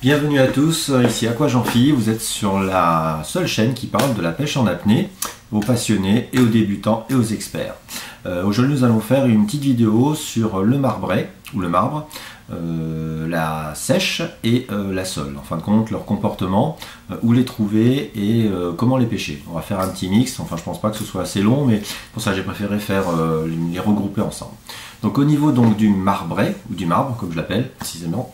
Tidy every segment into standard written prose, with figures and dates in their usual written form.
Bienvenue à tous, ici Aqua Jean-Phi, vous êtes sur la seule chaîne qui parle de la pêche en apnée aux passionnés et aux débutants et aux experts. Aujourd'hui nous allons faire une petite vidéo sur le marbré ou le marbre, la sèche et la sole. En fin de compte, leur comportement, où les trouver et comment les pêcher. On va faire un petit mix, enfin je pense pas que ce soit assez long, mais pour ça j'ai préféré faire les regrouper ensemble. Donc au niveau donc du marbré, ou du marbre comme je l'appelle précisément,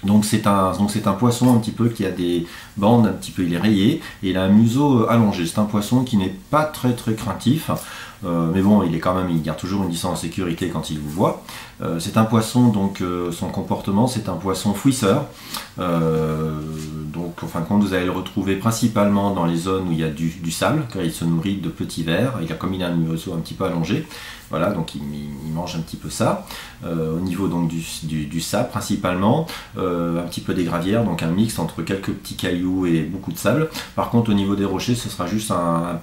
donc c'est un poisson un petit peu qui a des bandes un petit peu, il est rayé et il a un museau allongé. C'est un poisson qui n'est pas très craintif, mais bon, il garde toujours une distance de sécurité quand il vous voit. C'est un poisson, donc son comportement, c'est un poisson fouisseur. Donc en fin de compte, vous allez le retrouver principalement dans les zones où il y a du sable, car il se nourrit de petits vers. Comme il a un museau un petit peu allongé, voilà, donc il mange un petit peu ça. Au niveau donc du sable principalement, un petit peu des gravières, donc un mix entre quelques petits cailloux et beaucoup de sable. Par contre, au niveau des rochers, ce sera juste un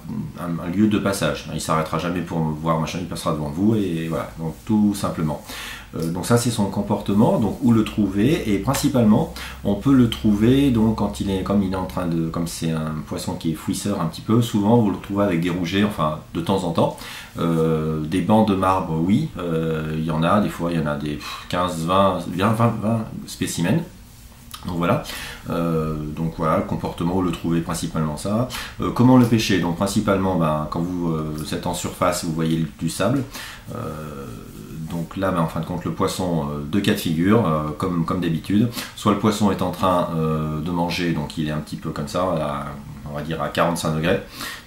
lieu de passage. Il s'arrêtera jamais pour voir machin, il passera devant vous et voilà, donc tout simplement. Donc ça c'est son comportement, donc où le trouver, et principalement on peut le trouver donc comme c'est un poisson qui est fouisseur un petit peu, souvent vous le retrouvez avec des rougets, enfin de temps en temps, des bancs de marbre, oui, il y en a, des fois il y en a des 15, 20 spécimens. Donc voilà, le comportement, où le trouver principalement ça. Comment le pêcher? Donc principalement, quand vous êtes en surface, vous voyez du sable. Donc là, en fin de compte, le poisson, deux cas de figure, comme d'habitude. Soit le poisson est en train de manger, donc il est un petit peu comme ça, on va dire à 45 degrés.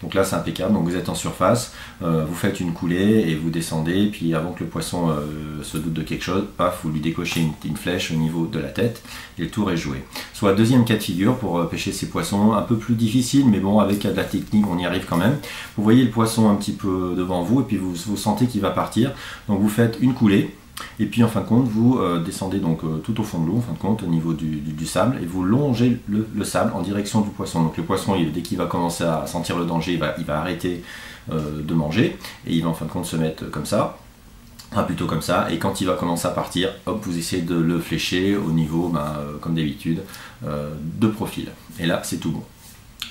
Donc là, c'est impeccable. Donc vous êtes en surface, vous faites une coulée et vous descendez. Puis avant que le poisson se doute de quelque chose, paf, vous lui décochez une flèche au niveau de la tête et le tour est joué. Soit deuxième cas de figure pour pêcher ces poissons, un peu plus difficile, mais bon, avec de la technique, on y arrive quand même. Vous voyez le poisson un petit peu devant vous et puis vous sentez qu'il va partir. Donc vous faites une coulée. Et puis en fin de compte, vous descendez donc tout au fond de l'eau, en fin de compte, au niveau du sable, et vous longez le sable en direction du poisson. Donc le poisson, dès qu'il va commencer à sentir le danger, il va arrêter de manger, et il va en fin de compte se mettre comme ça, plutôt comme ça, et quand il va commencer à partir, hop, vous essayez de le flécher au niveau, comme d'habitude, de profil. Et là, c'est tout bon.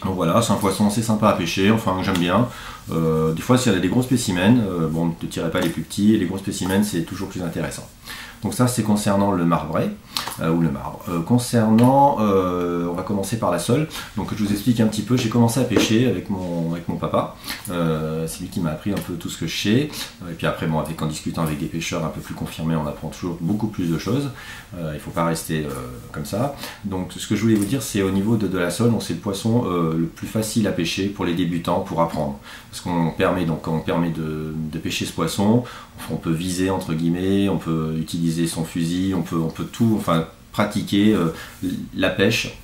Donc voilà, c'est un poisson assez sympa à pêcher, enfin j'aime bien. Des fois s'il y a des gros spécimens, bon, ne tirez pas les plus petits, et les gros spécimens c'est toujours plus intéressant. Donc ça c'est concernant le marbré, ou le marbre. On va commencer par la sole. Donc je vous explique un petit peu, j'ai commencé à pêcher avec mon papa. C'est lui qui m'a appris un peu tout ce que je sais. Et puis après, en discutant avec des pêcheurs un peu plus confirmés, on apprend toujours beaucoup plus de choses. Il ne faut pas rester comme ça. Donc ce que je voulais vous dire, c'est au niveau de la sole, c'est le poisson le plus facile à pêcher pour les débutants, pour apprendre. Parce qu'on permet de pêcher ce poisson, on peut viser entre guillemets, on peut utiliser son fusil, on peut tout, enfin pratiquer la pêche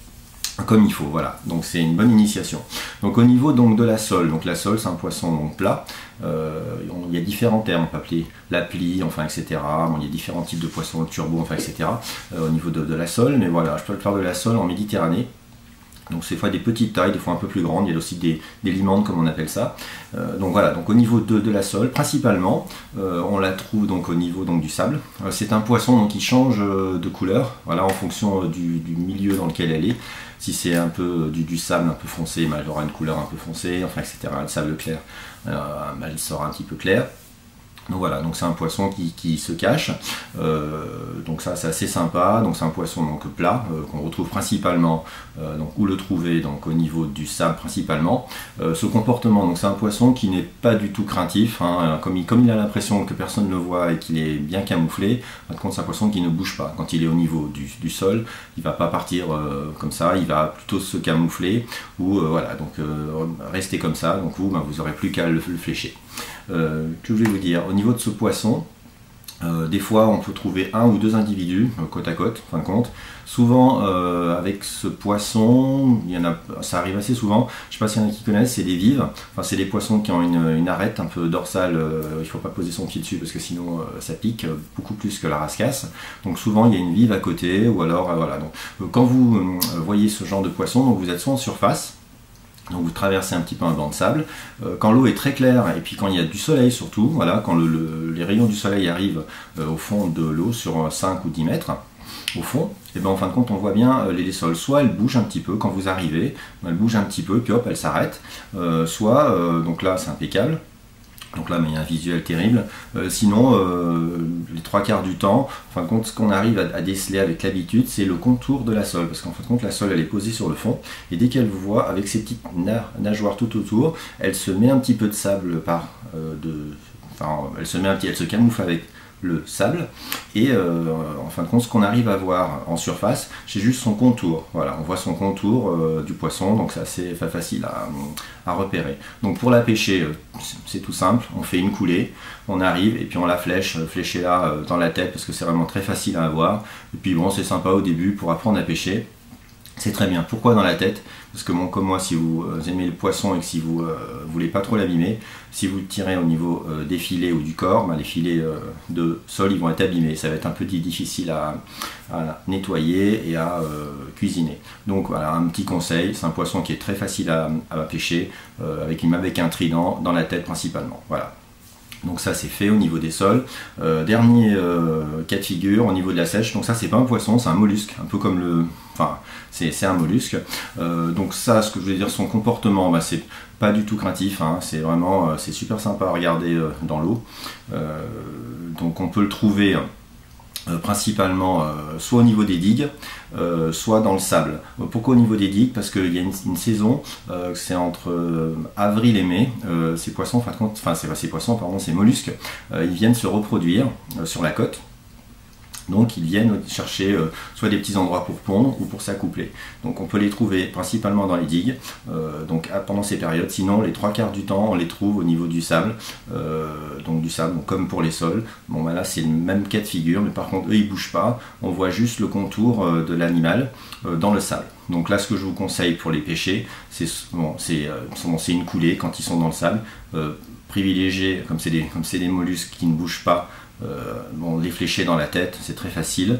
comme il faut, voilà. Donc c'est une bonne initiation. Donc au niveau donc de la sole, donc la sole c'est un poisson donc plat. Il y a différents termes, on peut appeler l'appli, enfin etc. Bon, il y a différents types de poissons, le turbo, enfin etc. Au niveau de la sole, mais voilà, je peux le faire de la sole en Méditerranée. Donc c'est des fois des petites tailles, des fois un peu plus grandes, il y a aussi des limandes comme on appelle ça. Donc voilà, donc au niveau de la sole, principalement, on la trouve donc au niveau donc, du sable. C'est un poisson donc, qui change de couleur, voilà, en fonction du milieu dans lequel elle est. Si c'est un peu du sable un peu foncé, elle aura une couleur un peu foncée, enfin etc. Le sable clair, elle sera un petit peu claire. Donc voilà, donc c'est un poisson qui se cache, donc ça c'est assez sympa. Donc c'est un poisson donc plat qu'on retrouve principalement, donc où le trouver, donc au niveau du sable principalement. Ce comportement, donc c'est un poisson qui n'est pas du tout craintif, hein, comme il a l'impression que personne ne le voit et qu'il est bien camouflé. Par contre c'est un poisson qui ne bouge pas. Quand il est au niveau du sol, il va pas partir comme ça, il va plutôt se camoufler ou voilà, donc rester comme ça. Donc vous aurez plus qu'à le flécher. Que je vais vous dire, au niveau de ce poisson, des fois on peut trouver un ou deux individus côte à côte, en fin de compte. Souvent avec ce poisson, ça arrive assez souvent, je ne sais pas s'il y en a qui connaissent, c'est des vives. Enfin, c'est des poissons qui ont une arête un peu dorsale, il ne faut pas poser son pied dessus parce que sinon ça pique beaucoup plus que la rascasse. Donc souvent il y a une vive à côté, ou alors voilà. Donc, quand vous voyez ce genre de poisson, donc vous êtes soit en surface, donc vous traversez un petit peu un banc de sable, quand l'eau est très claire et puis quand il y a du soleil surtout, voilà, quand les rayons du soleil arrivent au fond de l'eau sur 5 ou 10 mètres, au fond, et bien en fin de compte on voit bien les sols, soit elles bougent un petit peu quand vous arrivez, elles bougent un petit peu, puis hop, elles s'arrêtent, soit, donc là c'est impeccable, donc là mais il y a un visuel terrible, sinon les 3/4 du temps, en fin de compte ce qu'on arrive à déceler avec l'habitude c'est le contour de la sole, parce qu'en fin de compte la sole elle est posée sur le fond, et dès qu'elle vous voit avec ses petites nageoires tout autour, elle se met un petit peu de sable elle se camoufle avec le sable, et en fin de compte ce qu'on arrive à voir en surface c'est juste son contour, voilà, on voit son contour du poisson, donc c'est assez facile à repérer. Donc pour la pêcher c'est tout simple, on fait une coulée, on arrive et puis on la fléchez là dans la tête parce que c'est vraiment très facile à avoir, et puis bon c'est sympa au début pour apprendre à pêcher. C'est très bien. Pourquoi dans la tête? Parce que bon, comme moi, si vous aimez le poisson et que si vous voulez pas trop l'abîmer, si vous le tirez au niveau des filets ou du corps, les filets de sol ils vont être abîmés. Ça va être un peu difficile à nettoyer et à cuisiner. Donc voilà, un petit conseil, c'est un poisson qui est très facile à pêcher avec un trident dans la tête principalement. Voilà. Donc ça c'est fait au niveau des sols. Dernier cas de figure au niveau de la sèche. Donc ça c'est pas un poisson, c'est un mollusque, un peu comme le... Enfin c'est un mollusque. Donc ça, ce que je voulais dire, son comportement, c'est pas du tout craintif, hein. C'est vraiment c'est super sympa à regarder dans l'eau. Donc on peut le trouver principalement soit au niveau des digues, soit dans le sable. Pourquoi au niveau des digues? Parce qu'il y a une saison, c'est entre avril et mai, ces poissons, c'est pas ces poissons, pardon, ces mollusques, ils viennent se reproduire sur la côte. Donc ils viennent chercher soit des petits endroits pour pondre ou pour s'accoupler. Donc on peut les trouver principalement dans les digues, pendant ces périodes. Sinon les 3/4 du temps on les trouve au niveau du sable, comme pour les sols. Bon là c'est le même cas de figure, mais par contre eux ils bougent pas, on voit juste le contour de l'animal dans le sable. Donc là ce que je vous conseille pour les pêcher, c'est une coulée quand ils sont dans le sable. Privilégier, comme c'est des mollusques qui ne bougent pas, les flécher dans la tête, c'est très facile.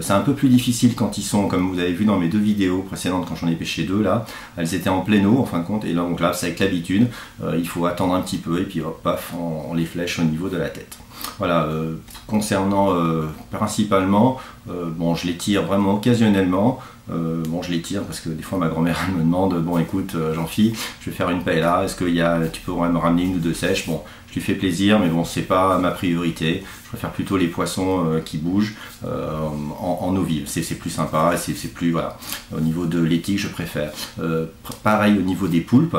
C'est un peu plus difficile quand ils sont, comme vous avez vu dans mes 2 vidéos précédentes, quand j'en ai pêché 2 là, elles étaient en pleine eau en fin de compte, et là, donc là c'est avec l'habitude, il faut attendre un petit peu et puis hop, paf, on les flèche au niveau de la tête. Voilà, concernant principalement, je les tire vraiment occasionnellement. Je les tire parce que des fois ma grand-mère me demande, bon écoute Jean-Phi, je vais faire une paella, est-ce que tu pourrais me ramener 1 ou 2 sèches? Bon, je lui fais plaisir, mais bon c'est pas ma priorité, je préfère plutôt les poissons qui bougent en eau vive, c'est plus sympa, c'est plus, voilà, au niveau de l'éthique je préfère. Pareil au niveau des poulpes,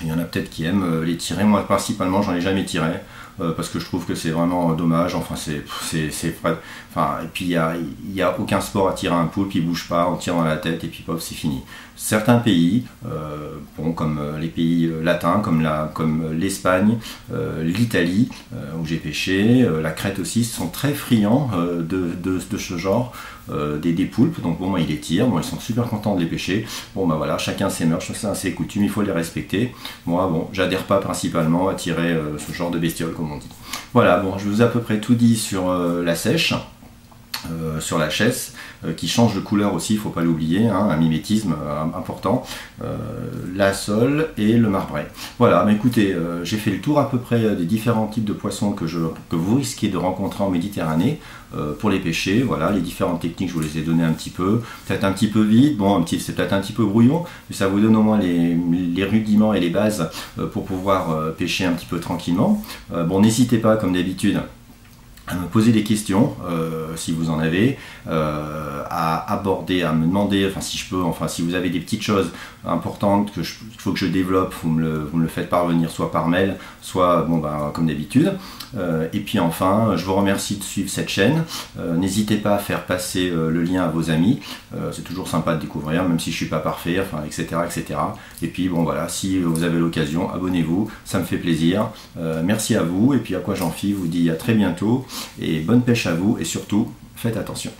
il y en a peut-être qui aiment les tirer, moi principalement j'en ai jamais tiré. Parce que je trouve que c'est vraiment dommage, et puis il n'y a aucun sport à tirer un poulpe, il bouge pas, on tire dans la tête et puis pop, c'est fini. Certains pays, comme les pays latins, comme l'Espagne, l'Italie, où j'ai pêché, la Crète aussi, sont très friands de ce genre, des poulpes, donc bon, ils les tirent, ils sont super contents de les pêcher. Bon voilà, chacun ses mœurs, chacun ses coutumes, il faut les respecter. Moi j'adhère pas principalement à tirer ce genre de bestiole comme on dit. Voilà, je vous ai à peu près tout dit sur la sèche. Sur la chasse, qui change de couleur aussi, il ne faut pas l'oublier, hein, un mimétisme important, la sole et le marbré. Voilà, mais écoutez, j'ai fait le tour à peu près des différents types de poissons que vous risquez de rencontrer en Méditerranée pour les pêcher. Voilà, les différentes techniques, je vous les ai données un petit peu, peut-être un petit peu vite, c'est peut-être un petit peu brouillon, mais ça vous donne au moins les rudiments et les bases pour pouvoir pêcher un petit peu tranquillement. N'hésitez pas, comme d'habitude, à me poser des questions si vous en avez, à aborder, à me demander, si je peux, si vous avez des petites choses importantes qu'il faut que je développe, vous me le faites parvenir soit par mail, soit comme d'habitude. Et puis enfin, je vous remercie de suivre cette chaîne. N'hésitez pas à faire passer le lien à vos amis, c'est toujours sympa de découvrir, même si je suis pas parfait, etc., etc. Et puis voilà, si vous avez l'occasion, abonnez-vous, ça me fait plaisir. Merci à vous, et puis à quoi Jean-Phi vous dit à très bientôt, et bonne pêche à vous, et surtout, faites attention.